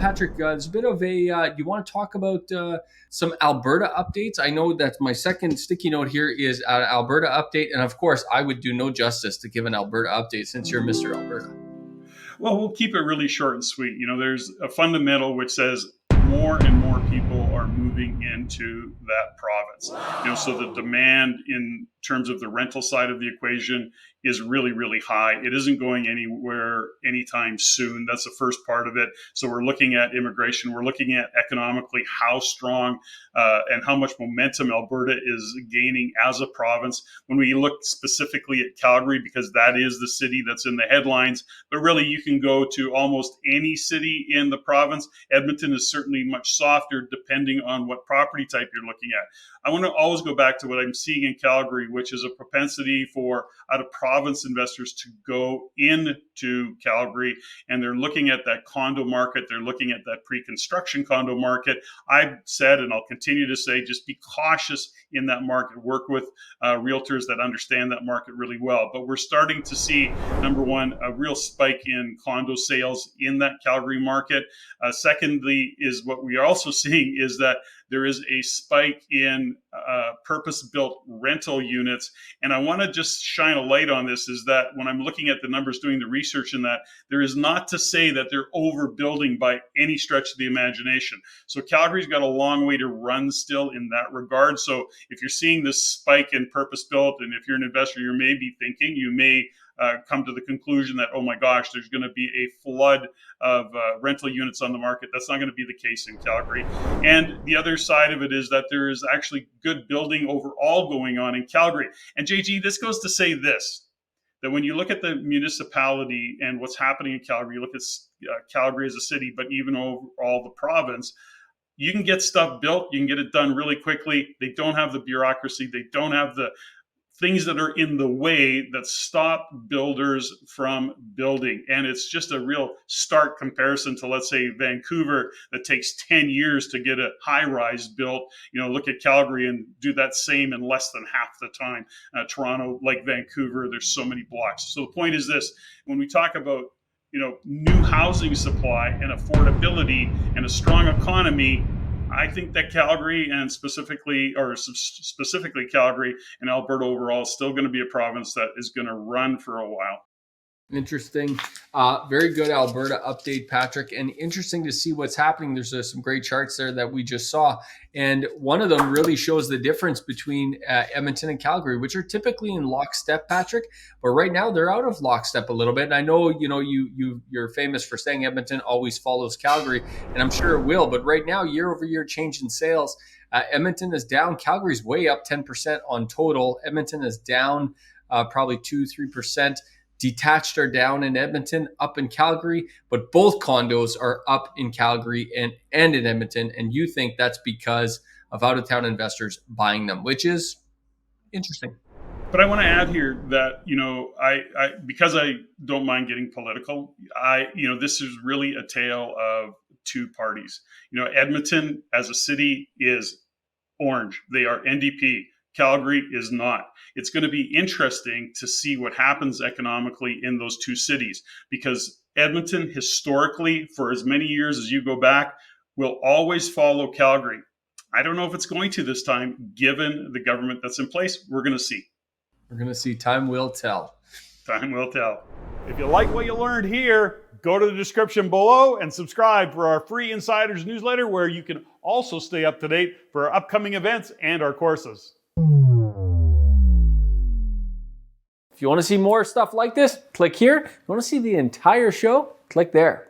Patrick, there's a bit of you want to talk about some Alberta updates? I know that my second sticky note here is an Alberta update. And of course, I would do no justice to give an Alberta update since you're Mr. Alberta. Well, we'll keep it really short and sweet. There's a fundamental which says more and more people are moving into that province. So the demand in terms of the rental side of the equation is really, really high. It isn't going anywhere anytime soon. That's the first part of it. So we're looking at immigration. We're looking at economically how strong and how much momentum Alberta is gaining as a province. When we look specifically at Calgary, because that is the city that's in the headlines, but really you can go to almost any city in the province. Edmonton is certainly much softer depending on what property type you're looking at. I want to always go back to what I'm seeing in Calgary, which is a propensity for out-of-province investors to go into Calgary, and they're looking at that condo market. They're looking at that pre-construction condo market. I've said, and I'll continue to say, just be cautious in that market. Work with realtors that understand that market really well. But we're starting to see, number one, a real spike in condo sales in that Calgary market. Secondly, is what we are also seeing is that there is a spike in purpose-built rental units. And I want to just shine a light on this, is that when I'm looking at the numbers, doing the research in that, there is not to say that they're overbuilding by any stretch of the imagination. So Calgary's got a long way to run still in that regard. So if you're seeing this spike in purpose-built, and if you're an investor, you may be thinking, you may come to the conclusion that, oh my gosh, there's going to be a flood of rental units on the market. That's not going to be the case in Calgary. And the other side of it is that there is actually good building overall going on in Calgary. And JG, this goes to say this, that when you look at the municipality and what's happening in Calgary, you look at Calgary as a city, but even overall the province, you can get stuff built, you can get it done really quickly. They don't have the bureaucracy, they don't have the things that are in the way that stop builders from building. And it's just a real stark comparison to, let's say, Vancouver, that takes 10 years to get a high-rise built. Look at Calgary and do that same in less than half the time. Toronto, like Vancouver, there's so many blocks. So the point is this: when we talk about new housing supply and affordability and a strong economy, I think that Calgary, and specifically Calgary and Alberta overall, is still going to be a province that is going to run for a while. Interesting. Very good Alberta update, Patrick. And interesting to see what's happening. There's some great charts there that we just saw. And one of them really shows the difference between Edmonton and Calgary, which are typically in lockstep, Patrick. But right now they're out of lockstep a little bit. And I know, you're famous for saying Edmonton always follows Calgary, and I'm sure it will. But right now, year over year change in sales, Edmonton is down. Calgary's way up 10% on total. Edmonton is down probably 2-3%. Detached are down in Edmonton, up in Calgary, but both condos are up in Calgary and in Edmonton. And you think that's because of out-of-town investors buying them, which is interesting. But I want to add here that, I because I don't mind getting political, this is really a tale of two parties. Edmonton as a city is orange. They are NDP. Calgary is not. It's going to be interesting to see what happens economically in those two cities, because Edmonton historically, for as many years as you go back, will always follow Calgary. I don't know if it's going to this time, given the government that's in place. We're going to see. We're going to see. Time will tell. Time will tell. If you like what you learned here, go to the description below and subscribe for our free Insiders newsletter, where you can also stay up to date for our upcoming events and our courses. If you want to see more stuff like this, click here. If you want to see the entire show, click there.